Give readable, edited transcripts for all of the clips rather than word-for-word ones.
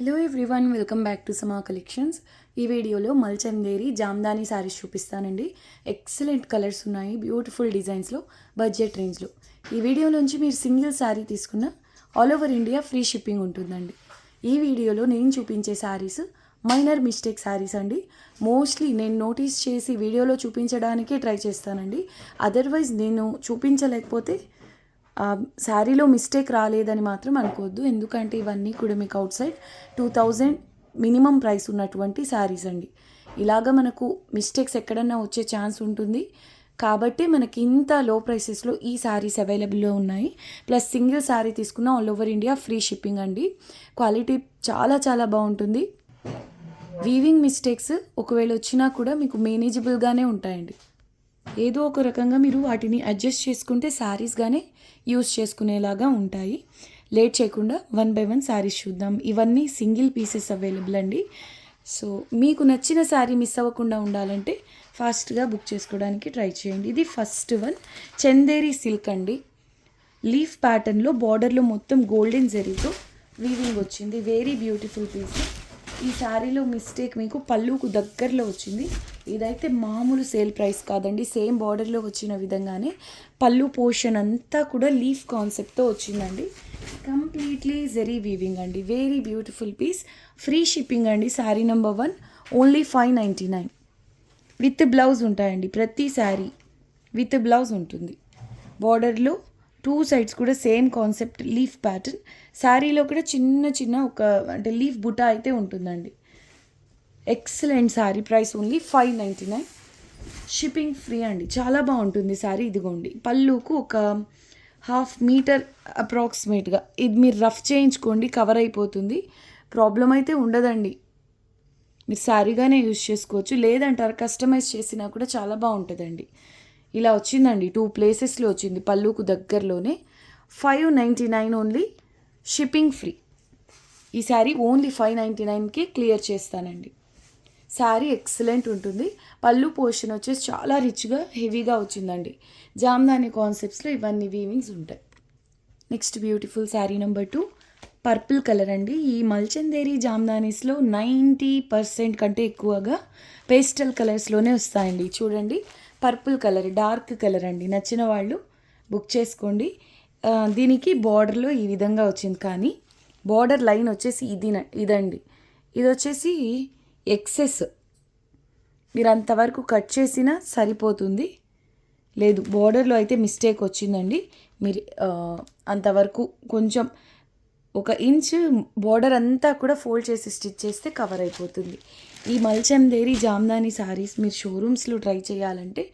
Hello everyone, welcome back to సమా collections. ఈ వీడియోలో మల్చందేరి జామ్దాని శారీస్ చూపిస్తానండి. ఎక్సలెంట్ కలర్స్ ఉన్నాయి, బ్యూటిఫుల్ డిజైన్స్లో, బడ్జెట్ రేంజ్లో. ఈ వీడియోలోంచి మీరు సింగిల్ శారీ తీసుకున్న all over India free shipping ఉంటుందండి. ఈ వీడియోలో నేను చూపించే శారీస్ మైనర్ మిస్టేక్ శారీస్ అండి. మోస్ట్లీ నేను నోటీస్ చేసి వీడియోలో చూపించడానికే ట్రై చేస్తానండి. అదర్వైజ్ నేను చూపించలేకపోతే శారీలో మిస్టేక్ రాలేదని మాత్రం అనుకోవద్దు, ఎందుకంటే ఇవన్నీ కూడా మీకు అవుట్ సైడ్ 2000 మినిమం ప్రైస్ ఉన్నటువంటి శారీస్ అండి. ఇలాగ మనకు మిస్టేక్స్ ఎక్కడన్నా వచ్చే ఛాన్స్ ఉంటుంది కాబట్టి మనకి ఇంత లో ప్రైసెస్లో ఈ శారీస్ అవైలబుల్లో ఉన్నాయి. ప్లస్ సింగిల్ శారీ తీసుకున్న all over India free shipping అండి. క్వాలిటీ చాలా చాలా బాగుంటుంది. వీవింగ్ మిస్టేక్స్ ఒకవేళ వచ్చినా కూడా మీకు మేనేజబుల్గానే ఉంటాయండి. ఏదో ఒక రకంగా మీరు వాటిని అడ్జస్ట్ చేసుకుంటే శారీస్గానే యూస్ చేసుకునేలాగా ఉంటాయి. లేట్ చేయకుండా 1 by 1 శారీస్ చూద్దాం. ఇవన్నీ సింగిల్ పీసెస్ అవైలబుల్ అండి. సో మీకు నచ్చిన శారీ మిస్ అవ్వకుండా ఉండాలంటే ఫాస్ట్గా బుక్ చేసుకోవడానికి ట్రై చేయండి. ఇది ఫస్ట్ వన్, చందేరి సిల్క్ అండి. లీఫ్ ప్యాటర్న్లో బార్డర్లో మొత్తం గోల్డెన్ జరీతో వీవింగ్ వచ్చింది. Very beautiful piece. ఈ శారీలో మిస్టేక్ మీకు పళ్ళుకు దగ్గరలో వచ్చింది. ఇదైతే మామూలు సేల్ ప్రైస్ కాదండి. సేమ్ బార్డర్లో వచ్చిన విధంగానే పళ్ళు పోర్షన్ అంతా కూడా లీఫ్ కాన్సెప్ట్తో వచ్చిందండి. కంప్లీట్లీ జరీ వీవింగ్ అండి. Very beautiful piece. Free shipping అండి. Sari number 1 only 599 with blouse ఉంటాయండి. ప్రతి శారీ విత్ బ్లౌజ్ ఉంటుంది. బార్డర్లో 2 సైడ్స్ కూడా సేమ్ కాన్సెప్ట్ లీఫ్ ప్యాటర్న్. శారీలో కూడా చిన్న చిన్న ఒక అంటే లీఫ్ బుటా అయితే ఉంటుందండి. Excellent sari. Price only 599. Shipping free అండి. చాలా బాగుంటుంది శారీ. ఇదిగోండి, పళ్ళుకు ఒక 1/2 మీటర్ అప్రాక్సిమేట్గా ఇది మీరు రఫ్ చేయించుకోండి, కవర్ అయిపోతుంది. ప్రాబ్లం అయితే ఉండదండి. మీరు శారీగానే యూజ్ చేసుకోవచ్చు, లేదంటారు కస్టమైజ్ చేసినా కూడా చాలా బాగుంటుందండి. ఇలా వచ్చిందండి. 2 ప్లేసెస్లో వచ్చింది, పళ్ళుకు దగ్గరలోనే. 599 ఓన్లీ. Shipping free. ఈ శారీ ఓన్లీ 599కి క్లియర్ చేస్తానండి. శారీ ఎక్సలెంట్ ఉంటుంది. పళ్ళు పోర్షన్ వచ్చేసి చాలా రిచ్గా హెవీగా వచ్చిందండి. జామ్దాని కాన్సెప్ట్స్లో ఇవన్నీ వీవింగ్స్ ఉంటాయి. Next beautiful sari number 2 purple colour అండి. ఈ మల్చందేరి జామ్దానీస్లో 90% కంటే ఎక్కువగా పేస్టల్ కలర్స్లోనే వస్తాయండి. చూడండి, పర్పుల్ కలర్, డార్క్ కలర్ అండి. నచ్చిన వాళ్ళు బుక్ చేసుకోండి. దీనికి బార్డర్లో ఈ విధంగా వచ్చింది, కానీ బార్డర్ లైన్ వచ్చేసి ఇదండి. ఇది వచ్చేసి ఎక్సెస్. మీరు అంతవరకు కట్ చేసినా సరిపోతుంది. లేదు, బార్డర్లో అయితే మిస్టేక్ వచ్చిందండి. మీరు అంతవరకు కొంచెం 1 ఇంచ్ బార్డర్ అంతా కూడా ఫోల్డ్ చేసి స్టిచ్ చేస్తే కవర్ అయిపోతుంది. ఈ మల్చందేరి జామ్దాని శారీస్ మీరు షోరూమ్స్లో ట్రై చేయాలంటే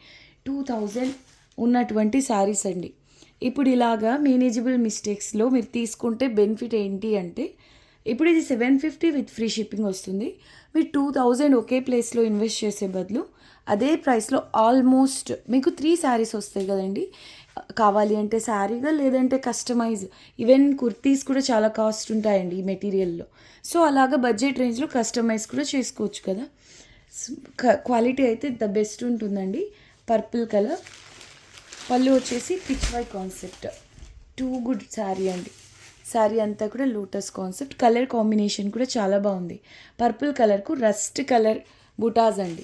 2000 ఉన్నటువంటి శారీస్ అండి. ఇప్పుడు ఇలాగా మేనేజబుల్ మిస్టేక్స్లో మీరు తీసుకుంటే బెనిఫిట్ ఏంటి అంటే, ఇప్పుడు ఇది 750 విత్ ఫ్రీ షిప్పింగ్ వస్తుంది. మీరు 2000 ఒకే ప్లేస్లో ఇన్వెస్ట్ చేసే బదులు అదే ప్రైస్లో ఆల్మోస్ట్ మీకు 3 శారీస్ వస్తాయి కదండి. కావాలి అంటే శారీగా, లేదంటే కస్టమైజ్. ఈవెన్ కుర్తీస్ కూడా చాలా కాస్ట్ ఉంటాయండి ఈ మెటీరియల్లో. సో అలాగా బడ్జెట్ రేంజ్లో కస్టమైజ్ కూడా చేసుకోవచ్చు కదా. క్వాలిటీ అయితే ద బెస్ట్ ఉంటుందండి. పర్పుల్ కలర్, పళ్ళు వచ్చేసి Pichwai concept. 2 good sari అండి. శారీ అంతా కూడా లోటస్ కాన్సెప్ట్. కలర్ కాంబినేషన్ కూడా చాలా బాగుంది. పర్పుల్ కలర్కు రస్ట్ కలర్ బుటాస్ అండి.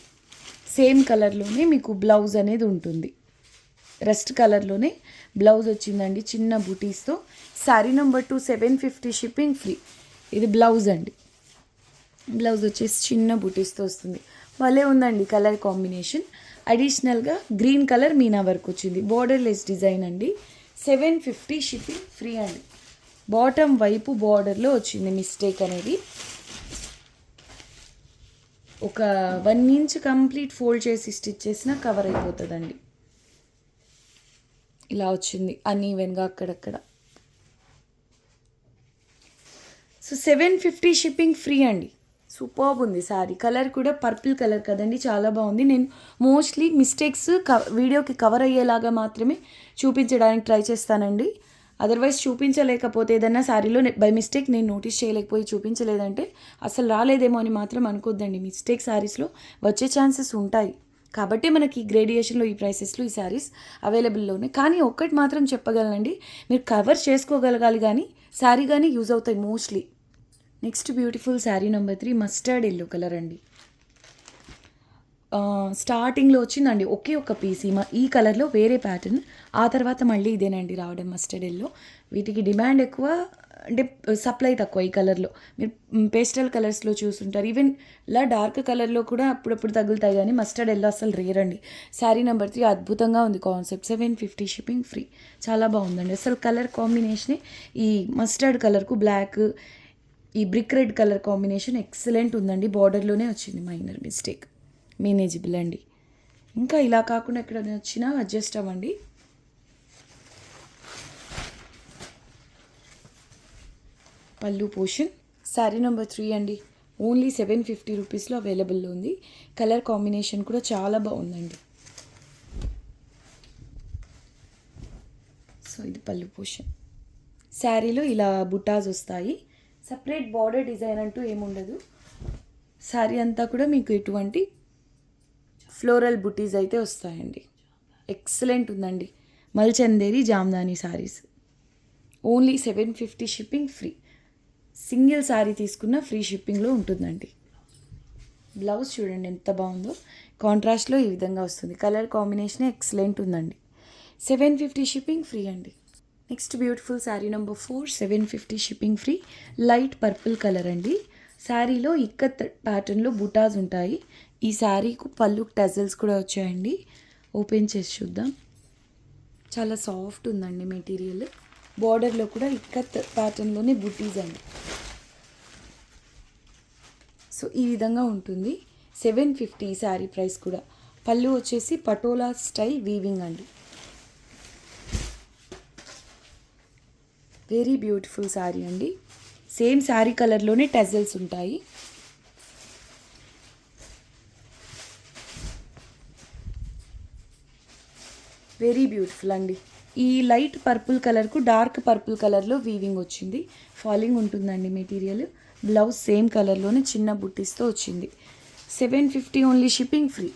సేమ్ కలర్లోనే మీకు బ్లౌజ్ అనేది ఉంటుంది. రస్ట్ కలర్లోనే బ్లౌజ్ వచ్చిందండి, చిన్న బుటీస్తో. Sari number 2 750 shipping free. ఇది బ్లౌజ్ అండి. బ్లౌజ్ వచ్చేసి చిన్న బుటీస్తో వస్తుంది. భలే ఉందండి కలర్ కాంబినేషన్. అడిషనల్గా గ్రీన్ కలర్ మీనా వర్క్ వచ్చింది. బోర్డర్లెస్ డిజైన్ అండి. 750 షిప్పింగ్ ఫ్రీ అండి. బాటమ్ వైపు బార్డర్లో వచ్చింది మిస్టేక్ అనేది. ఒక 1 ఇంచ్ కంప్లీట్ ఫోల్డ్ చేసి స్టిచ్ చేసినా కవర్ అయిపోతుందండి. ఇలా వచ్చింది అన్ఈవెన్గా అక్కడక్కడ. సో 750 షిప్పింగ్ ఫ్రీ అండి. సూపర్బ్ ఉంది శారీ. కలర్ కూడా పర్పుల్ కలర్ కదండి, చాలా బాగుంది. నేను మోస్ట్లీ మిస్టేక్స్ వీడియోకి కవర్ అయ్యేలాగా మాత్రమే చూపించడానికి ట్రై చేస్తానండి. అదర్వైజ్ చూపించలేకపోతే ఏదన్నా శారీలో బై మిస్టేక్ నేను నోటీస్ చేయలేకపోయి చూపించలేదంటే అసలు రాలేదేమో అని మాత్రం అనుకోద్దండి. మిస్టేక్ శారీస్లో వచ్చే ఛాన్సెస్ ఉంటాయి. కాబట్టి మనకి ఈ గ్రేడియేషన్లో ఈ ప్రైసెస్లో ఈ శారీస్ అవైలబుల్లో ఉన్నాయి. కానీ ఒక్కటి మాత్రం చెప్పగలనండి, మీరు కవర్ చేసుకోగలగాలి, కానీ శారీ కానీ యూజ్ అవుతాయి mostly. Next beautiful sari number 3 mustard yellow colour అండి. స్టార్టింగ్లో వచ్చిందండి ఒకే ఒక పీస్ ఈ కలర్లో వేరే ప్యాటర్న్, ఆ తర్వాత మళ్ళీ ఇదేనండి రావడం మస్టర్డ్ ఎల్లో. వీటికి డిమాండ్ ఎక్కువ, అంటే సప్లై తక్కువ. ఈ కలర్లో మీరు పేస్టల్ కలర్స్లో చూస్తుంటారు, ఈవెన్ ఇలా డార్క్ కలర్లో కూడా అప్పుడప్పుడు తగులుతాయి, కానీ మస్టర్డ్ ఎల్లో అసలు రేర్ అండి. శారీ నెంబర్ 3 అద్భుతంగా ఉంది కాన్సెప్ట్. 750 shipping free. చాలా బాగుందండి అసలు. కలర్ కాంబినేషనే ఈ మస్టర్డ్ కలర్కు బ్లాక్, ఈ brick red colour combination excellent ఉందండి. బార్డర్లోనే వచ్చింది, మైనర్ మిస్టేక్, మేనేజబుల్ అండి. ఇంకా ఇలా కాకుండా ఎక్కడైనా వచ్చినా అడ్జస్ట్ అవ్వండి. పళ్ళు పోర్షన్. శారీ నెంబర్ 3 అండి. ఓన్లీ 750 రూపీస్లో అవైలబుల్లో ఉంది. కలర్ కాంబినేషన్ కూడా చాలా బాగుందండి. సో ఇది పళ్ళు పోర్షన్. శారీలో ఇలా బుటాస్ వస్తాయి. సపరేట్ బార్డర్ డిజైన్ అంటూ ఏముండదు. శారీ అంతా కూడా మీకు ఎటువంటి ఫ్లోరల్ బుటీస్ అయితే వస్తాయండి. ఎక్సలెంట్ ఉందండి. Mulchanderi Jamdani saris. Only 750 shipping free. Single sari తీసుకున్న ఫ్రీ షిప్పింగ్లో ఉంటుందండి. బ్లౌజ్ చూడండి ఎంత బాగుందో, కాంట్రాస్ట్లో ఈ విధంగా వస్తుంది. కలర్ కాంబినేషన్ ఎక్సలెంట్ ఉందండి. 750 షిప్పింగ్ ఫ్రీ అండి. Next beautiful sari number 4, 750 shipping free. Light purple colour అండి. శారీలో ఇక్కత్ ప్యాటర్న్లో బుటాస్ ఉంటాయి. ఈ శారీకు పళ్ళు టజల్స్ కూడా వచ్చాయండి. ఓపెన్ చేసి చూద్దాం. చాలా సాఫ్ట్ ఉందండి మెటీరియల్. బార్డర్లో కూడా ఇక్కత్ ప్యాటర్న్లోనే బుటీస్ అండి. సో ఈ విధంగా ఉంటుంది. 750 శారీ ప్రైస్ కూడా. పళ్ళు వచ్చేసి పటోలా స్టైల్ వీవింగ్ అండి. వెరీ బ్యూటిఫుల్ శారీ అండి. సేమ్ శారీ కలర్లోనే టజల్స్ ఉంటాయి. వెరీ బ్యూటిఫుల్ అండి. ఈ లైట్ పర్పుల్ కలర్కు డార్క్ పర్పుల్ కలర్లో వీవింగ్ వచ్చింది. ఫాలింగ్ ఉంటుందండి మెటీరియల్. బ్లౌజ్ సేమ్ కలర్లోనే చిన్న బుట్టీస్తో వచ్చింది. 750 ఓన్లీ షిప్పింగ్ ఫ్రీ.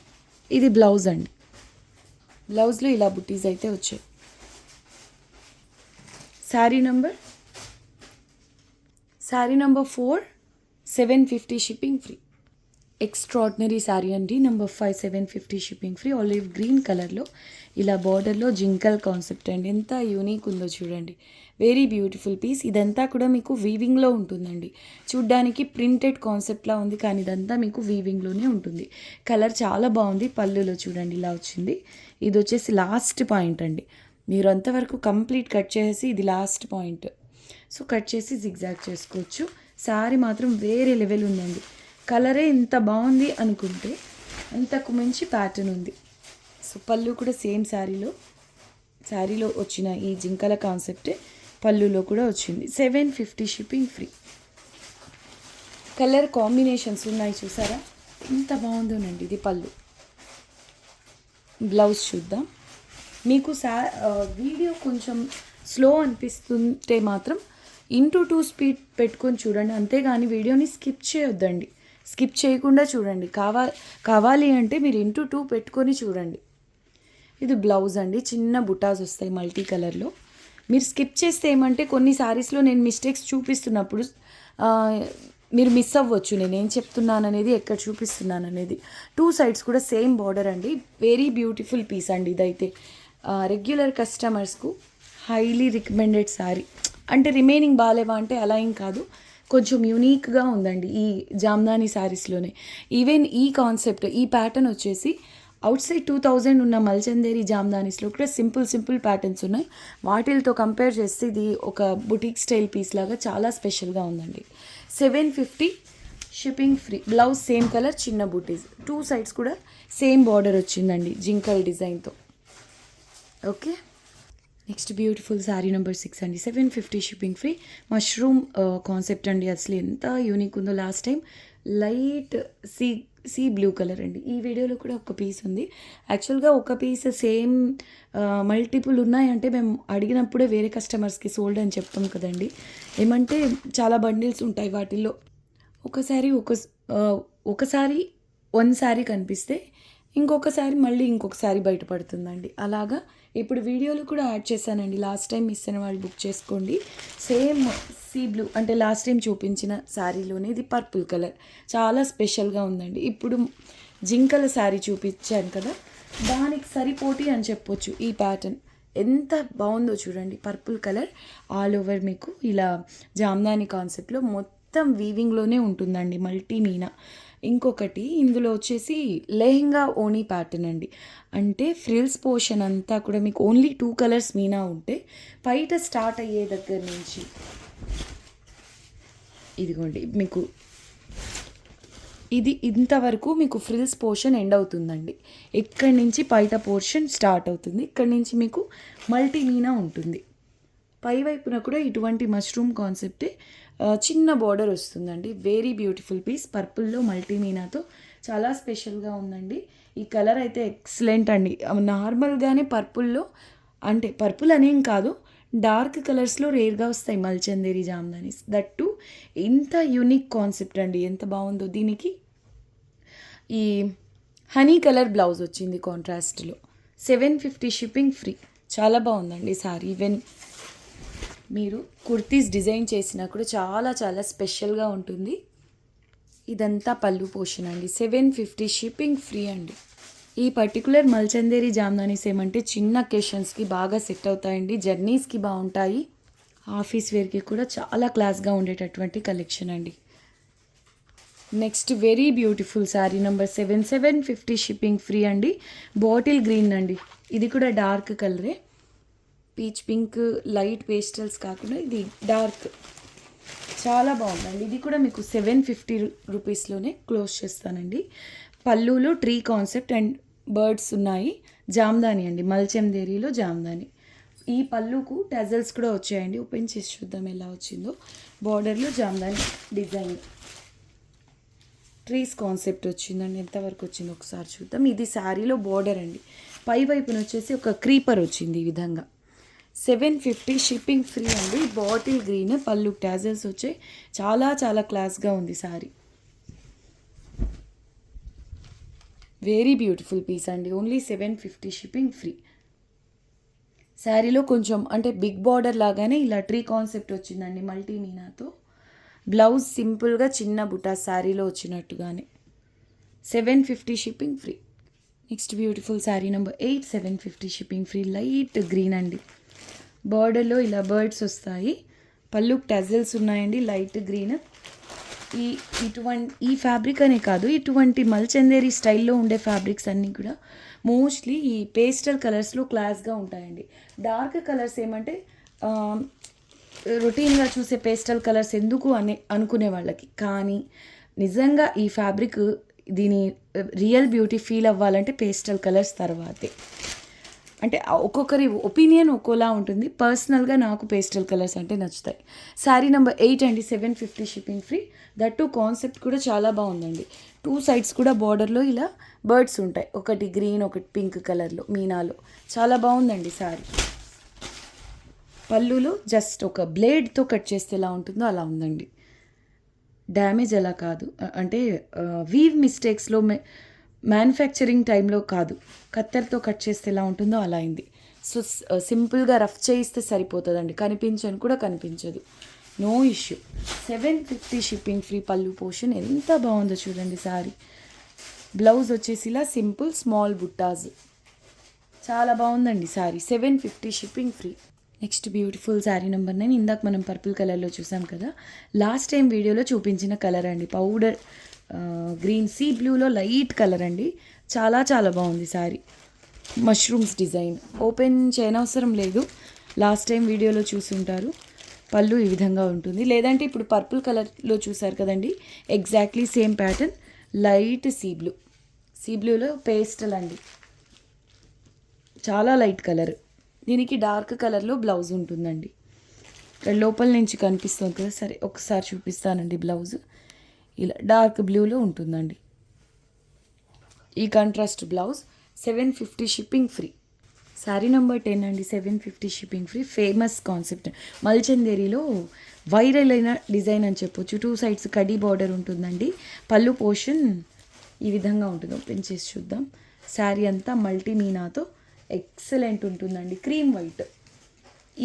ఇది బ్లౌజ్ అండి. బ్లౌజ్లో ఇలా బుట్టీస్ అయితే వచ్చాయి. Sari number 4, 750 shipping free. Extraordinary sari అండి. Number 5, 750 shipping free. Olive green కలర్లో ఇలా బార్డర్లో జింకల్ కాన్సెప్ట్ అండి. ఎంత యూనిక్ ఉందో చూడండి. Very beautiful piece. ఇదంతా కూడా మీకు వీవింగ్లో ఉంటుందండి. చూడ్డానికి ప్రింటెడ్ కాన్సెప్ట్లా ఉంది, కానీ ఇదంతా మీకు వీవింగ్లోనే ఉంటుంది. కలర్ చాలా బాగుంది. పళ్ళులో చూడండి ఇలా వచ్చింది. ఇది వచ్చేసి లాస్ట్ పాయింట్ అండి. మీరు అంతవరకు కంప్లీట్ కట్ చేసి ఇది లాస్ట్ పాయింట్. సో కట్ చేసి జిగ్జాగ్ చేసుకోవచ్చు. శారీ మాత్రం వేరే లెవెల్ ఉందండి. కలరే ఇంత బాగుంది అనుకుంటే అంతకు మించి ప్యాటర్న్ ఉంది. సో పళ్ళు కూడా సేమ్ శారీలో వచ్చిన ఈ జింకల కాన్సెప్టే పళ్ళులో కూడా వచ్చింది. 750 షిప్పింగ్ ఫ్రీ. కలర్ కాంబినేషన్స్ ఉన్నాయి చూసారా, ఎంత బాగుందోనండి. ఇది పళ్ళు. బ్లౌజ్ చూద్దాం. మీకు వీడియో కొంచెం స్లో అనిపిస్తుంటే మాత్రం into2 స్పీడ్ పెట్టుకొని చూడండి. అంతేగాని వీడియోని స్కిప్ చేయొద్దండి. స్కిప్ చేయకుండా చూడండి. కావాలి అంటే మీరు into2 పెట్టుకొని చూడండి. ఇది బ్లౌజ్ అండి. చిన్న బుటాస్ వస్తాయి మల్టీ కలర్లో. మీరు స్కిప్ చేస్తే ఏమంటే కొన్ని శారీస్లో నేను మిస్టేక్స్ చూపిస్తున్నప్పుడు మీరు మిస్ అవ్వచ్చు. నేనేం చెప్తున్నాను అనేది, ఎక్కడ చూపిస్తున్నాను అనేది. 2 సైడ్స్ కూడా సేమ్ బార్డర్ అండి. వెరీ బ్యూటిఫుల్ పీస్ అండి. ఇదైతే రెగ్యులర్ కస్టమర్స్కు హైలీ రికమెండెడ్ శారీ. అంటే రిమైనింగ్ బాగాలేవా అంటే అలా ఏం కాదు, కొంచెం యూనిక్గా ఉందండి ఈ జామ్దాని శారీస్లోనే. ఈవెన్ ఈ కాన్సెప్ట్, ఈ ప్యాటర్న్ వచ్చేసి అవుట్ సైడ్ 2000 ఉన్న మల్చందేరి జామ్దానీస్లో కూడా సింపుల్ ప్యాటర్న్స్ ఉన్నాయి. వాటితో కంపేర్ చేస్తే ఇది ఒక బుటీక్ స్టైల్ పీస్ లాగా చాలా స్పెషల్గా ఉందండి. 750 shipping free. Blouse same colour, చిన్న బుటీస్. 2 సైడ్స్ కూడా సేమ్ బార్డర్ వచ్చిందండి జింకల్ డిజైన్తో. Okay. Next beautiful sari number 6 అండి. 750 షిప్పింగ్ ఫ్రీ. మష్రూమ్ కాన్సెప్ట్ అండి. అసలు ఎంత యూనిక్ ఉందో. Last time light sea blue colour అండి. ఈ వీడియోలో కూడా ఒక పీస్ ఉంది. యాక్చువల్గా ఒక పీస్ సేమ్ మల్టిపుల్ ఉన్నాయంటే మేము అడిగినప్పుడే వేరే కస్టమర్స్కి సోల్డ్ అని చెప్తాం కదండి. ఏమంటే చాలా బండిల్స్ ఉంటాయి వాటిల్లో. ఒకసారి వన్ శారీ కనిపిస్తే ఇంకొకసారి మళ్ళీ ఇంకొక శారీ బయటపడుతుందండి. అలాగా ఇప్పుడు వీడియోలు కూడా యాడ్ చేశానండి. లాస్ట్ టైం మిస్ అయిన వాళ్ళు బుక్ చేసుకోండి. సేమ్ సీ బ్లూ అంటే లాస్ట్ టైం చూపించిన శారీలోనే ఇది పర్పుల్ కలర్ చాలా స్పెషల్గా ఉందండి. ఇప్పుడు జింకల శారీ చూపించాను కదా, దానికి సరిపోటీ అని చెప్పొచ్చు. ఈ ప్యాటర్న్ ఎంత బాగుందో చూడండి. పర్పుల్ కలర్ ఆల్ ఓవర్ మీకు ఇలా జామ్దాని కాన్సెప్ట్లో మొత్తం వీవింగ్లోనే ఉంటుందండి, మల్టీ మీనా. ఇంకొకటి ఇందులో వచ్చేసి లెహెంగా ఓనీ ప్యాటర్న్ అండి. అంటే ఫ్రిల్స్ పోర్షన్ అంతా కూడా మీకు ఓన్లీ 2 కలర్స్ మీనా ఉంటే బయట స్టార్ట్ అయ్యే దగ్గర నుంచి ఇదిగోండి మీకు ఇది ఇంతవరకు మీకు ఫ్రిల్స్ పోర్షన్ ఎండ్ అవుతుందండి. ఇక్కడి నుంచి బయట పోర్షన్ స్టార్ట్ అవుతుంది. ఇక్కడి నుంచి మీకు మల్టీ మీనా ఉంటుంది. పై వైపున కూడా ఇటువంటి మష్రూమ్ కాన్సెప్టే చిన్న బార్డర్ వస్తుందండి. Very beautiful piece. పర్పుల్లో మల్టీ మీనాతో చాలా స్పెషల్గా ఉందండి. ఈ కలర్ అయితే ఎక్సలెంట్ అండి. నార్మల్గానే పర్పుల్లో అంటే పర్పుల్ అనేం కాదు, డార్క్ కలర్స్లో రేర్గా వస్తాయి మల్చందేరి జామ్దానీస్. దట్టు ఇంత యూనిక్ కాన్సెప్ట్ అండి. ఎంత బాగుందో. దీనికి ఈ హనీ కలర్ బ్లౌజ్ వచ్చింది కాంట్రాస్ట్లో. 750 షిప్పింగ్ ఫ్రీ. చాలా బాగుందండి సారీ. ఈవెన్ మీరు కుర్తీస్ డిజైన్ చేసినా కూడా చాలా చాలా స్పెషల్గా ఉంటుంది. ఇదంతా పళ్ళు పోర్షన్ అండి. 750 షిప్పింగ్ ఫ్రీ అండి. ఈ పర్టికులర్ మల్చందేరి జామ్దానీస్ ఏమంటే చిన్న అకేషన్స్కి బాగా సెట్ అవుతాయండి. జర్నీస్కి బాగుంటాయి. ఆఫీస్ వేర్కి కూడా చాలా క్లాస్గా ఉండేటటువంటి కలెక్షన్ అండి. Next very beautiful sari number 750 shipping free అండి. బాటిల్ గ్రీన్ అండి. ఇది కూడా డార్క్ కలరే. పీచ్ పింక్ లైట్ పేస్టల్స్ కాకుండా ఇది డార్క్. చాలా బాగుందండి. ఇది కూడా మీకు 750 రూపీస్లోనే క్లోజ్ చేస్తానండి. పళ్ళులో ట్రీ కాన్సెప్ట్ అండ్ బర్డ్స్ ఉన్నాయి. జామ్దాని అండి, మల్చందేరిలో జామ్దాని. ఈ పళ్ళుకు టజల్స్ కూడా వచ్చాయండి. ఓపెన్ చేసి చూద్దాం ఎలా వచ్చిందో. బార్డర్లో జామ్దాని డిజైన్ ట్రీస్ కాన్సెప్ట్ వచ్చిందండి. ఎంతవరకు వచ్చిందో ఒకసారి చూద్దాం. ఇది శారీలో బార్డర్ అండి. పై వైపున వచ్చేసి ఒక క్రీపర్ వచ్చింది ఈ విధంగా. 750 షిప్పింగ్ ఫ్రీ అండి. బాటిల్ గ్రీన్ పళ్ళు టాజల్స్ వచ్చాయి. చాలా చాలా క్లాస్గా ఉంది శారీ. వెరీ బ్యూటిఫుల్ పీస్ అండి. Only 750 shipping free. శారీలో కొంచెం అంటే బిగ్ బార్డర్ లాగానే ఇలా ట్రీ కాన్సెప్ట్ వచ్చిందండి మల్టీ మీనాతో. బ్లౌజ్ సింపుల్గా చిన్న బుటా శారీలో వచ్చినట్టుగానే. 750 shipping free. Next beautiful sari number 8 750 shipping free. Light green అండి. బార్డర్లో ఇలా బర్డ్స్ వస్తాయి. పళ్ళు టజల్స్ ఉన్నాయండి. Light green. ఈ ఫ్యాబ్రిక్ అనే కాదు, ఇటువంటి మల్చందేరి స్టైల్లో ఉండే ఫ్యాబ్రిక్స్ అన్నీ కూడా మోస్ట్లీ ఈ పేస్టల్ కలర్స్లో క్లాస్గా ఉంటాయండి. డార్క్ కలర్స్ ఏమంటే రొటీన్గా చూసే పేస్టల్ కలర్స్ ఎందుకు అనుకునే వాళ్ళకి. కానీ నిజంగా ఈ ఫ్యాబ్రిక్ దీని రియల్ బ్యూటీ ఫీల్ అవ్వాలంటే పేస్టల్ కలర్స్ తర్వాతే. అంటే ఒక్కొక్కరి ఒపీనియన్ ఒక్కోలా ఉంటుంది. పర్సనల్గా నాకు పేస్టల్ కలర్స్ అంటే నచ్చుతాయి. శారీ నెంబర్ 8 అండి. 750 షిప్పింగ్ ఫ్రీ. దట్టు కాన్సెప్ట్ కూడా చాలా బాగుందండి. 2 సైడ్స్ కూడా బార్డర్లో ఇలా బర్డ్స్ ఉంటాయి. ఒకటి గ్రీన్ ఒకటి పింక్ కలర్లో మీనాలో. చాలా బాగుందండి శారీ. పళ్ళులో జస్ట్ ఒక బ్లేడ్తో కట్ చేస్తే ఎలా ఉంటుందో అలా ఉందండి. డ్యామేజ్ ఎలా కాదు అంటే వీవ్ మిస్టేక్స్లో మ్యానుఫ్యాక్చరింగ్ టైంలో కాదు, కత్తెరతో కట్ చేస్తే ఎలా ఉంటుందో అలా అయింది. సో సింపుల్గా రఫ్ చేయిస్తే సరిపోతుందండి. కనిపించని కూడా కనిపించదు. No issue. 750 shipping free. పళ్ళు పోర్షన్ ఎంత బాగుందో చూడండి శారీ. బ్లౌజ్ వచ్చేసి ఇలా సింపుల్ స్మాల్ బుట్టాస్. చాలా బాగుందండి sari. 750 shipping free. Next beautiful sari number 9. ఇందాక మనం పర్పుల్ కలర్లో చూసాం కదా, లాస్ట్ టైం వీడియోలో చూపించిన కలర్ అండి. పౌడర్ గ్రీన్ సీ బ్లూలో లైట్ కలర్ అండి. చాలా చాలా బాగుంది శారీ. Mushrooms design. ఓపెన్ చేయనవసరం లేదు, లాస్ట్ టైం వీడియోలో చూసి ఉంటారు. పళ్ళు ఈ విధంగా ఉంటుంది. లేదంటే ఇప్పుడు పర్పుల్ కలర్లో చూసారు కదండి, exactly same pattern. Light sea బ్లూలో పేస్టల్ అండి. చాలా లైట్ కలర్. దీనికి డార్క్ కలర్లో బ్లౌజ్ ఉంటుందండి. ఇక్కడ లోపల నుంచి కనిపిస్తుంది కదా, సరే ఒకసారి చూపిస్తానండి. బ్లౌజ్ ఇలా డార్క్ బ్లూలో ఉంటుందండి. ఈ contrast blouse. 750 shipping free. Sari number 10 అండి. 750 షిప్పింగ్ ఫ్రీ. ఫేమస్ కాన్సెప్ట్ మల్చందేరిలో వైరల్ అయిన డిజైన్ అని చెప్పొచ్చు. 2 సైడ్స్ కడీ బార్డర్ ఉంటుందండి. పళ్ళు పోర్షన్ ఈ విధంగా ఉంటుంది. ఓపెన్ చేసి చూద్దాం. శారీ అంతా మల్టీ మీనాతో ఎక్సలెంట్ ఉంటుందండి. క్రీమ్ వైట్,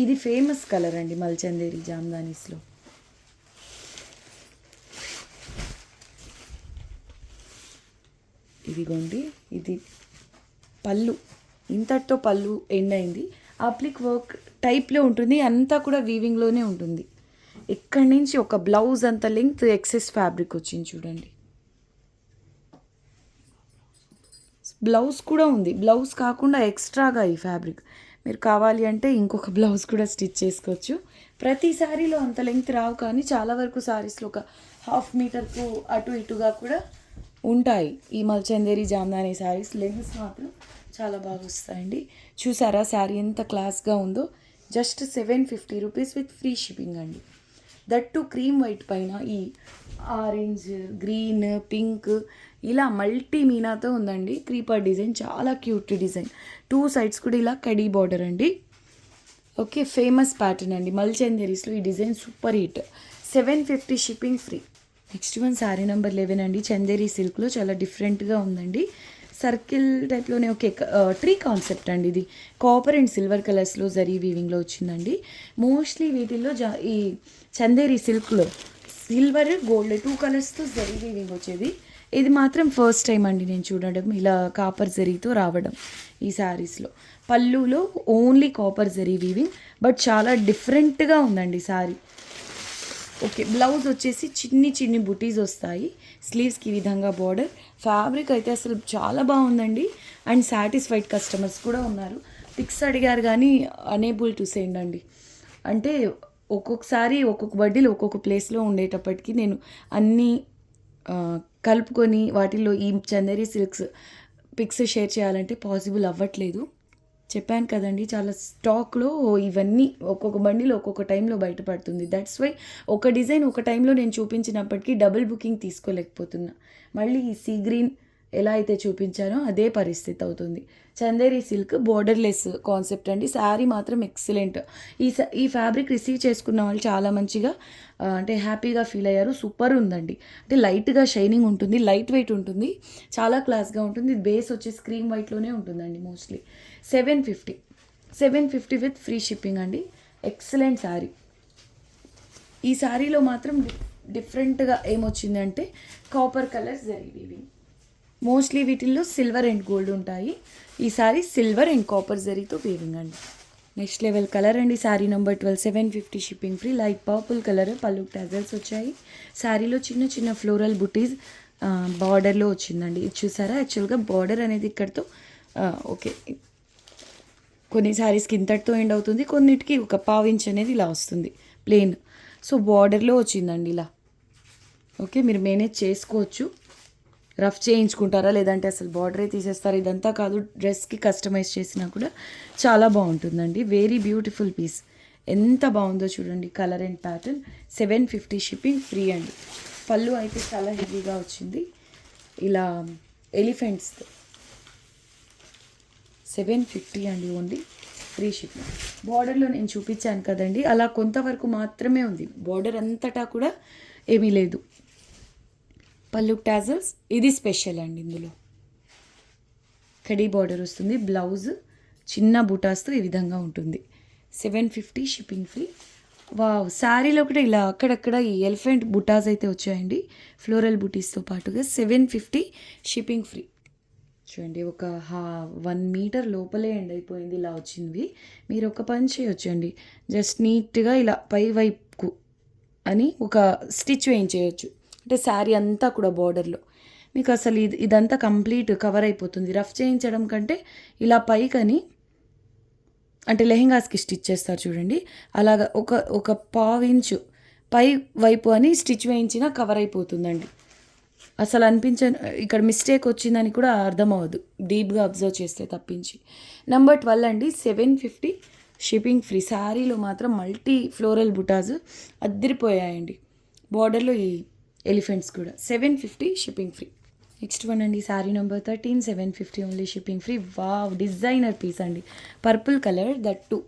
ఇది ఫేమస్ కలర్ అండి మల్చందేరి జామ్దానీస్లో. ఇదిగోండి, ఇది పళ్ళు, ఇంతటితో పళ్ళు ఎండ్ అయింది. అప్లిక్ వర్క్ టైప్లో ఉంటుంది, అంతా కూడా వీవింగ్లోనే ఉంటుంది. ఇక్కడి నుంచి ఒక బ్లౌజ్ అంత లెంగ్త్ ఎక్సెస్ ఫ్యాబ్రిక్ వచ్చింది చూడండి. బ్లౌజ్ కూడా ఉంది, బ్లౌజ్ కాకుండా ఎక్స్ట్రాగా ఈ ఫ్యాబ్రిక్ మీరు కావాలి అంటే ఇంకొక బ్లౌజ్ కూడా స్టిచ్ చేసుకోవచ్చు. ప్రతి శారీలో అంత లెంగ్త్ రావు, కానీ చాలా వరకు శారీస్లో ఒక 1/2 మీటర్కు అటు ఇటుగా కూడా ఉంటాయి ఈ మల్చందేరి జామ్దాని శారీస్. లెంగ్స్ మాత్రం చాలా బాగా వస్తాయండి. చూసారా శారీ ఎంత క్లాస్గా ఉందో. Just 750 rupees with free shipping అండి. దట్టు క్రీమ్ వైట్ పైన ఈ ఆరెంజ్, గ్రీన్, పింక్ ఇలా మల్టీ మీనాతో ఉందండి. క్రీపర్ డిజైన్ చాలా క్యూట్ డిజైన్. 2 సైడ్స్ కూడా ఇలా కడీ బార్డర్ అండి. ఓకే, ఫేమస్ ప్యాటర్న్ అండి మల్చందేరీస్లో. ఈ design super hit. 750 shipping free. Next one sari number 11 అండి. చందేరి సిల్క్లో చాలా డిఫరెంట్గా ఉందండి. సర్కిల్ టైప్లోనే ఓకే, ట్రీ కాన్సెప్ట్ అండి. ఇది కాపర్ అండ్ సిల్వర్ కలర్స్లో జరీ వీవింగ్లో వచ్చిందండి. మోస్ట్లీ వీటిల్లో ఈ చందేరి సిల్క్లో సిల్వర్, గోల్డ్ 2 కలర్స్తో జరీ వీవింగ్ వచ్చేది. ఇది మాత్రం ఫస్ట్ టైం అండి నేను చూడడం ఇలా కాపర్ జరీతో రావడం ఈ శారీస్లో. పళ్ళులో only copper zari weaving, but చాలా డిఫరెంట్గా ఉందండి శారీ. ఓకే, బ్లౌజ్ వచ్చేసి చిన్ని బుటీస్ వస్తాయి. స్లీవ్స్కి ఈ విధంగా బార్డర్. ఫ్యాబ్రిక్ అయితే అసలు చాలా బాగుందండి. అండ్ సాటిస్ఫైడ్ కస్టమర్స్ కూడా ఉన్నారు. పిక్స్ అడిగారు కానీ అనేబుల్ టు సెండ్ అండి. అంటే ఒక్కొక్కసారి ఒక్కొక్క బడ్డీలు ఒక్కొక్క ప్లేస్లో ఉండేటప్పటికి నేను అన్నీ కలుపుకొని వాటిల్లో ఈ చందేరి సిల్క్స్ పిక్స్ షేర్ చేయాలంటే పాసిబుల్ అవ్వట్లేదు. చెప్పాను కదండి, చాలా స్టాక్లో ఇవన్నీ ఒక్కొక్క బండిలో ఒక్కొక్క టైంలో బయటపడుతుంది. దట్స్ వై ఒక డిజైన్ ఒక టైంలో నేను చూపించినప్పటికీ డబుల్ బుకింగ్ తీసుకోలేకపోతున్నా. మళ్ళీ ఈ సీ గ్రీన్ ఎలా అయితే చూపించానో అదే పరిస్థితి అవుతుంది. చందేరి సిల్క్ బోర్డర్లెస్ కాన్సెప్ట్ అండి. శారీ మాత్రం ఎక్సలెంట్. ఈ ఫ్యాబ్రిక్ రిసీవ్ చేసుకున్న వాళ్ళు చాలా మంచిగా అంటే హ్యాపీగా ఫీల్ అయ్యారు. సూపర్ ఉందండి. అంటే లైట్గా షైనింగ్ ఉంటుంది, లైట్ వెయిట్ ఉంటుంది, చాలా క్లాస్గా ఉంటుంది. బేస్ వచ్చేసి క్రీమ్ వైట్లోనే ఉంటుందండి మోస్ట్లీ. 750 విత్ ఫ్రీ షిప్పింగ్ అండి. ఎక్సలెంట్ శారీ. ఈ శారీలో మాత్రం డిఫరెంట్గా ఏమొచ్చిందంటే copper colours zari weaving. Mostly వీటిల్లో సిల్వర్ అండ్ గోల్డ్ ఉంటాయి. ఈ శారీ సిల్వర్ అండ్ కాపర్ జరీతో వీవింగ్ అండి. నెక్స్ట్ లెవెల్ కలర్ అండి. Sari number 12, 750 shipping free. Light purple colour, pallu tassels వచ్చాయి. శారీలో చిన్న ఫ్లోరల్ బుటీస్ బార్డర్లో వచ్చిందండి. ఇది చూసారా, యాక్చువల్గా బార్డర్ అనేది ఇక్కడితో ఓకే, కొన్ని శారీస్కి ఇంతటితో ఎండ్ అవుతుంది, కొన్నిటికి ఒక 1/2 ఇంచ్ అనేది ఇలా వస్తుంది ప్లెయిన్. సో బార్డర్లో వచ్చిందండి ఇలా. ఓకే, మీరు మేనేజ్ చేసుకోవచ్చు. రఫ్ చేయించుకుంటారా లేదంటే అసలు బార్డరే తీసేస్తారా, ఇదంతా కాదు, డ్రెస్కి కస్టమైజ్ చేసినా కూడా చాలా బాగుంటుందండి. Very beautiful piece. ఎంత బాగుందో చూడండి, colour and pattern. 750 shipping free అండి. పళ్ళు అయితే చాలా హెవీగా వచ్చింది ఇలా ఎలిఫెంట్స్తో. 750 అండి ఓన్లీ, ఫ్రీ షిప్పింగ్. బార్డర్లో నేను చూపించాను కదండి, అలా కొంతవరకు మాత్రమే ఉంది, బార్డర్ అంతటా కూడా ఏమీ లేదు. పళ్ళు టాజల్స్ ఇది స్పెషల్ అండి. ఇందులో కడీ బార్డర్ వస్తుంది, బ్లౌజ్ చిన్న బుటాస్తో ఈ విధంగా ఉంటుంది. 750 షిప్పింగ్ ఫ్రీ. వావ్, శారీలో కూడా ఇలా అక్కడక్కడ ఈ ఎలిఫెంట్ బుటాస్ అయితే వచ్చాయండి ఫ్లోరల్ బుటీస్తో పాటుగా. 750 షిప్పింగ్ ఫ్రీ. చూడండి, ఒక 1 మీటర్ లోపలే ఎండ్ అయిపోయింది ఇలా వచ్చింది. మీరు ఒక పని చేయొచ్చండి, జస్ట్ నీట్గా ఇలా పై వైపుకు అని ఒక స్టిచ్ వేయించేయచ్చు. అంటే శారీ అంతా కూడా బార్డర్లో మీకు అసలు ఇదంతా కంప్లీట్ కవర్ అయిపోతుంది. రఫ్ చేయించడం కంటే ఇలా పైకని, అంటే లెహెంగాస్కి స్టిచ్ చేస్తారు చూడండి, అలాగా ఒక 1/2 ఇంచు పై వైపు అని స్టిచ్ వేయించినా కవర్ అయిపోతుందండి. అసలు ఇక్కడ మిస్టేక్ వచ్చిందని కూడా అర్థం అవ్వదు డీప్గా అబ్జర్వ్ చేస్తే తప్పించి. నెంబర్ 12 అండి. 750 షిప్పింగ్ ఫ్రీ. శారీలో మాత్రం మల్టీ ఫ్లోరల్ బుటాస్ అద్దరిపోయాయండి. బార్డర్లో ఈ ఎలిఫెంట్స్ కూడా. 750 షిప్పింగ్ ఫ్రీ. నెక్స్ట్ వన్ అండి. Sari number 13, 750 only shipping free. Wow, designer piece అండి. పర్పుల్ కలర్, దట్ టు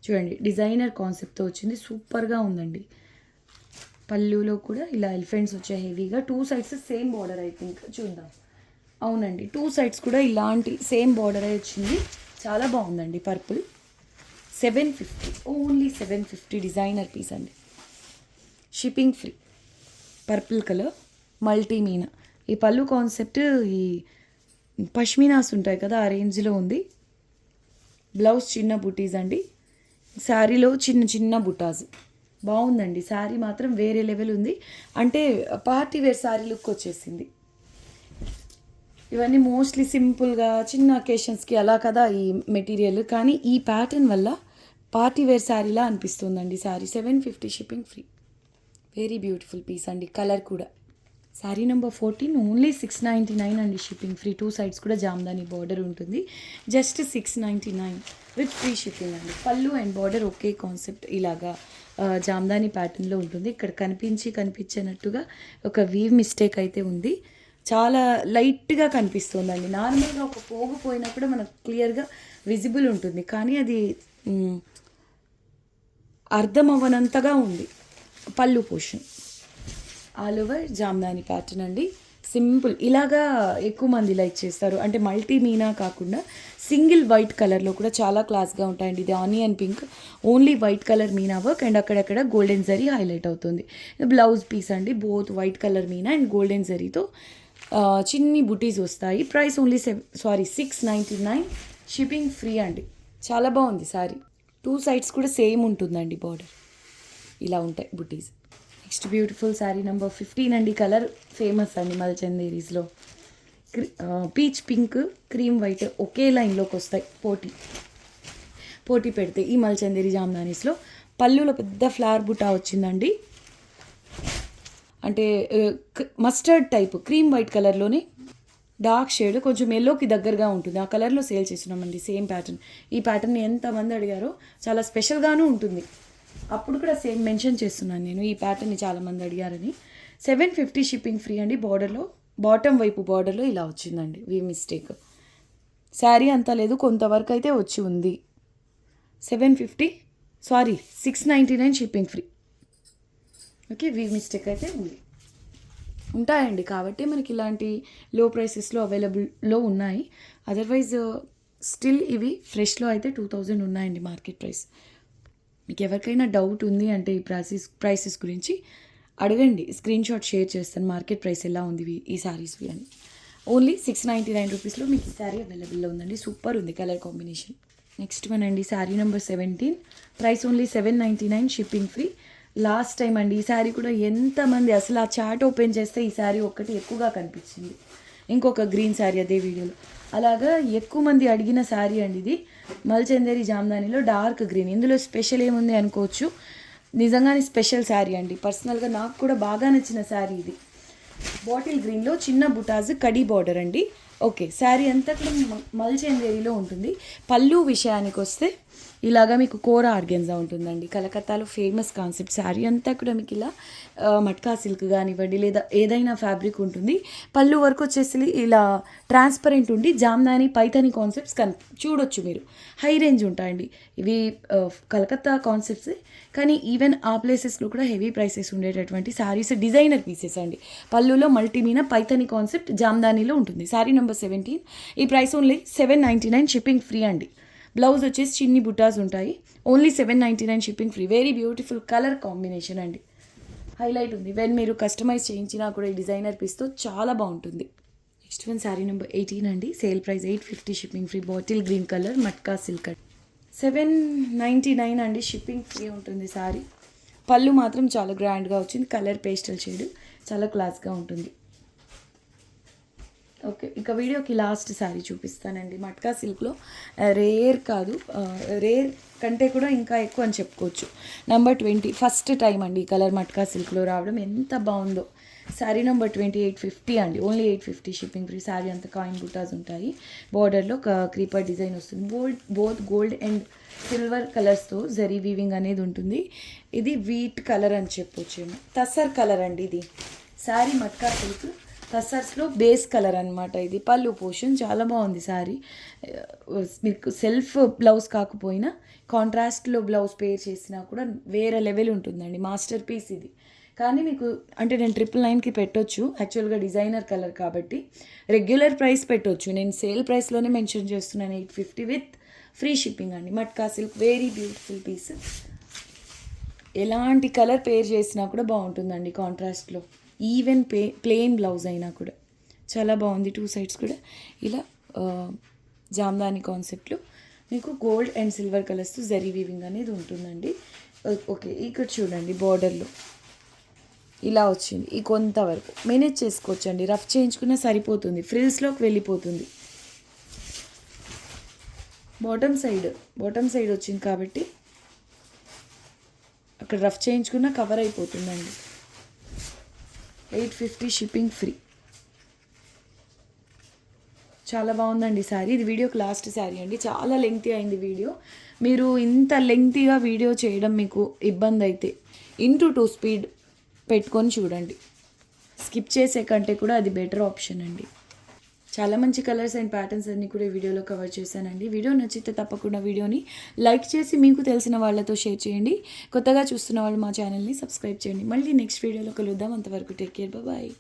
చూడండి, డిజైనర్ కాన్సెప్ట్తో వచ్చింది. సూపర్గా ఉందండి. పళ్ళులో కూడా ఇలా ఎలిఫెంట్స్ వచ్చాయి హెవీగా. 2 sides same border. I think చూద్దాం. అవునండి, 2 సైడ్స్ కూడా ఇలాంటి సేమ్ బార్డర్ వచ్చింది. చాలా బాగుందండి. పర్పుల్ 750, ఓన్లీ 750 డిజైనర్ పీస్ అండి. Shipping free. Purple colour multi Meena. ఈ పళ్ళు కాన్సెప్ట్ ఈ పష్మినాస్ ఉంటాయి కదా, ఆ రేంజ్లో ఉంది. బ్లౌజ్ చిన్న బుటీస్ అండి. శారీలో చిన్న చిన్న బుటాస్. బాగుందండి శారీ మాత్రం వేరే లెవెల్ ఉంది. అంటే పార్టీ వేర్ శారీ లుక్ వచ్చేసింది. ఇవన్నీ మోస్ట్లీ సింపుల్గా చిన్న అకేషన్స్కి అలా కదా ఈ మెటీరియల్, కానీ ఈ ప్యాటర్న్ వల్ల పార్టీ వేర్ శారీలా అనిపిస్తుందండి. Sari 750 shipping free. Very beautiful piece అండి. కలర్ కూడా. శారీ నెంబర్ 14 ఓన్లీ 699 అండి. Shipping free. 2 సైడ్స్ కూడా జామ్దాని బార్డర్ ఉంటుంది. జస్ట్ 699 విత్ ఫ్రీ షిప్పింగ్ అండి. పళ్ళు అండ్ బార్డర్ ఒకే కాన్సెప్ట్ ఇలాగా జామ్దాని ప్యాటర్న్లో ఉంటుంది. ఇక్కడ కనిపించినట్టుగా ఒక వీవ్ మిస్టేక్ అయితే ఉంది. చాలా లైట్గా కనిపిస్తుందండి. నార్మల్గా ఒక పోగు పోయినా కూడా మనకు క్లియర్గా విజిబుల్ ఉంటుంది, కానీ అది అర్థం అవ్వనంతగా ఉంది. పళ్ళు portion all over Jamdani pattern అండి. సింపుల్ ఇలాగా ఎక్కువ మంది లైక్ చేస్తారు. అంటే మల్టీ మీనా కాకుండా సింగిల్ వైట్ కలర్లో కూడా చాలా క్లాస్గా ఉంటాయండి. ఇది onion pink, only white colour meena work and అక్కడక్కడ గోల్డెన్ జరీ హైలైట్ అవుతుంది. బ్లౌజ్ పీస్ అండి. Both white colour Meena and golden జరీతో చిన్ని బుటీస్ వస్తాయి. ప్రైస్ ఓన్లీ 699 షిప్పింగ్ ఫ్రీ అండి. చాలా బాగుంది సారీ. 2 సైడ్స్ కూడా సేమ్ ఉంటుందండి బార్డర్. ఇలా ఉంటాయి బుటీస్. నెక్స్ట్ బ్యూటిఫుల్ శారీ నెంబర్ 15 అండి. కలర్ ఫేమస్ అండి మల్చందేరీస్లో. పీచ్ పింక్ క్రీమ్ వైట్ ఒకే లైన్లోకి వస్తాయి. పోటీ పెడితే ఈ మల్చందేరి జామ్దానీస్లో పళ్ళులో పెద్ద ఫ్లవర్ బుటా వచ్చిందండి. అంటే మస్టర్డ్ టైప్ క్రీమ్ వైట్ కలర్లోనే డార్క్ షేడ్ కొంచెం ఎల్లోకి దగ్గరగా ఉంటుంది. ఆ కలర్లో సేల్ చేస్తున్నామండి. Same pattern. ఈ ప్యాటర్న్ ఎంతమంది అడిగారో, చాలా స్పెషల్గాను ఉంటుంది. అప్పుడు కూడా సేమ్ మెన్షన్ చేస్తున్నాను నేను, ఈ ప్యాటర్న్ని చాలామంది అడిగారని. 750 షిప్పింగ్ ఫ్రీ అండి. బార్డర్లో బాటమ్ వైపు బార్డర్లో ఇలా వచ్చిందండి. We mistake. శారీ అంతా లేదు, కొంతవరకు అయితే వచ్చి ఉంది. 699 shipping free. Okay, we mistake అయితే ఉంది. ఉంటాయండి కాబట్టి మనకి ఇలాంటి లో ప్రైసెస్లో అవైలబుల్లో ఉన్నాయి. అదర్వైజ్ స్టిల్ ఇవి ఫ్రెష్లో అయితే 2000 ఉన్నాయండి మార్కెట్ ప్రైస్. మీకు ఎవరికైనా డౌట్ ఉంది అంటే ఈ ప్రైసెస్ గురించి అడగండి. స్క్రీన్ షాట్ షేర్ చేస్తాను. మార్కెట్ ప్రైస్ ఎలా ఉంది ఈ శారీస్వి అని. ఓన్లీ 699 రూపీస్లో మీకు ఈ శారీ అవైలబుల్లో ఉందండి. సూపర్ ఉంది కలర్ కాంబినేషన్. నెక్స్ట్ వన్ అండి. Sari number 17. Price only 799 shipping free. Last time అండి ఈ శారీ కూడా ఎంతమంది అసలు ఆ చాట్ ఓపెన్ చేస్తే ఈ శారీ ఒక్కటి ఎక్కువగా కనిపించింది. ఇంకొక గ్రీన్ శారీ అదే వీడియోలో అలాగా ఎక్కువ మంది అడిగిన శారీ అండి ఇది. మల్చందేరి జామ్దానిలో డార్క్ గ్రీన్. ఇందులో స్పెషల్ ఏముంది అనుకోవచ్చు, నిజంగానే స్పెషల్ శారీ అండి. పర్సనల్గా నాకు కూడా బాగా నచ్చిన శారీ ఇది. బాటిల్ గ్రీన్లో చిన్న బుటాజ్ కడీ బార్డర్ అండి. ఓకే, శారీ అంతా కూడా మల్చందేరిలో ఉంటుంది. పళ్ళు విషయానికి వస్తే ఇలాగా మీకు కోరా ఆర్గెన్జా ఉంటుందండి. కలకత్తాలో ఫేమస్ కాన్సెప్ట్. శారీ అంతా కూడా మీకు ఇలా మట్కా సిల్క్ కానివ్వండి లేదా ఏదైనా ఫ్యాబ్రిక్ ఉంటుంది. పళ్ళు వరకు వచ్చేసి ఇలా ట్రాన్స్పరెంట్ ఉండి జామ్దాని పైథాని కాన్సెప్ట్స్ చూడొచ్చు మీరు. హై రేంజ్ ఉంటాయండి ఇవి. కలకత్తా కాన్సెప్ట్స్, కానీ ఈవెన్ ఆ ప్లేసెస్లో కూడా హెవీ ప్రైసెస్ ఉండేటటువంటి శారీస్, డిజైనర్ పీసెస్ అండి. పళ్ళులో మల్టీమీనా పైథాని కాన్సెప్ట్ జామ్దానిలో ఉంటుంది. శారీ నెంబర్ 17. ఈ ప్రైస్ ఓన్లీ 799 షిప్పింగ్ ఫ్రీ అండి. బ్లౌజ్ వచ్చేసి చిన్ని బుటాస్ ఉంటాయి. Only 799 shipping free. Very beautiful colour combination అండి. హైలైట్ ఉంది. వెన్ మీరు కస్టమైజ్ చేయించినా కూడా ఈ డిజైనర్ పీస్తో చాలా బాగుంటుంది. నెక్స్ట్ వన్ శారీ నెంబర్ 18 అండి. Sale price 850 shipping free. Bottle green colour matka silk 799 అండి. షిప్పింగ్ ఫ్రీ ఉంటుంది శారీ. పళ్ళు మాత్రం చాలా గ్రాండ్గా వచ్చింది. కలర్ పేస్టల్ షేడ్ చాలా క్లాస్గా ఉంటుంది. ఓకే, ఇక వీడియోకి లాస్ట్ శారీ చూపిస్తానండి. మట్కా సిల్క్లో రేర్ కాదు, రేర్ కంటే కూడా ఇంకా ఎక్కువ అని చెప్పుకోవచ్చు. నెంబర్ 20. ఫస్ట్ టైం అండి ఈ కలర్ మట్కా సిల్క్లో రావడం. ఎంత బాగుందో. శారీ నెంబర్ 20 850 అండి. Only 850 shipping free. శారీ అంతా కాయిన్ బుటాస్ ఉంటాయి. బార్డర్లో క్రీపర్ డిజైన్ వస్తుంది. బోత్ గోల్డ్ అండ్ సిల్వర్ కలర్స్తో జరీ వీవింగ్ అనేది ఉంటుంది. ఇది వీట్ కలర్ అని చెప్పొచ్చు. తసర్ కలర్ అండి ఇది. శారీ మట్కా సిల్క్ టసర్స్లో బేస్ కలర్ అనమాట ఇది. పళ్ళు పోర్షన్ చాలా బాగుంది శారీ. మీకు సెల్ఫ్ బ్లౌజ్ కాకపోయినా కాంట్రాస్ట్లో బ్లౌజ్ పేర్ చేసినా కూడా వేరే లెవెల్ ఉంటుందండి. మాస్టర్ పీస్ ఇది. కానీ మీకు అంటే నేను 999కి పెట్టొచ్చు. యాక్చువల్గా డిజైనర్ కలర్ కాబట్టి రెగ్యులర్ ప్రైస్ పెట్టొచ్చు. నేను సేల్ ప్రైస్లోనే మెన్షన్ చేస్తున్నాను 850 విత్ ఫ్రీ షిప్పింగ్ అండి. Matka silk very beautiful piece. ఎలాంటి కలర్ పేర్ చేసినా కూడా బాగుంటుందండి కాంట్రాస్ట్లో. ఈవెన్ ప్లెయిన్ బ్లౌజ్ అయినా కూడా చాలా బాగుంది. 2 సైడ్స్ కూడా ఇలా జామ్దాని కాన్సెప్ట్లో మీకు గోల్డ్ అండ్ సిల్వర్ కలర్స్తో జరీ వీవింగ్ అనేది ఉంటుందండి. ఓకే, ఇక్కడ చూడండి బార్డర్లో ఇలా వచ్చింది. ఈ కొంతవరకు మేనేజ్ చేసుకోవచ్చండి, రఫ్ చేయించుకున్నా సరిపోతుంది, ఫ్రిల్స్లోకి వెళ్ళిపోతుంది. బాటమ్ సైడ్ వచ్చింది కాబట్టి అక్కడ రఫ్ చేయించుకున్నా కవర్ అయిపోతుందండి. 850 షిప్పింగ్ ఫ్రీ. చాలా బాగుందండి శారీ. ఇది వీడియోకి లాస్ట్ శారీ అండి. చాలా లెంగ్తీ అయింది వీడియో. మీరు ఇంత లెంగ్తీగా వీడియో చేయడం మీకు ఇబ్బంది అయితే 2 స్పీడ్ పెట్టుకొని చూడండి. స్కిప్ చేసే కంటే కూడా అది బెటర్ ఆప్షన్ అండి. చాలా మంచి కలర్స్ అండ్ ప్యాటర్న్స్ అన్నీ కూడా ఈ వీడియోలో కవర్ చేశానండి. వీడియో నచ్చితే తప్పకుండా వీడియోని లైక్ చేసి మీకు తెలిసిన వాళ్ళతో షేర్ చేయండి. కొత్తగా చూస్తున్న వాళ్ళు మా ఛానల్ని సబ్స్క్రైబ్ చేయండి. మళ్ళీ నెక్స్ట్ వీడియోలో కలుద్దాం. అంతవరకు టేక్ కేర్, బాయ్.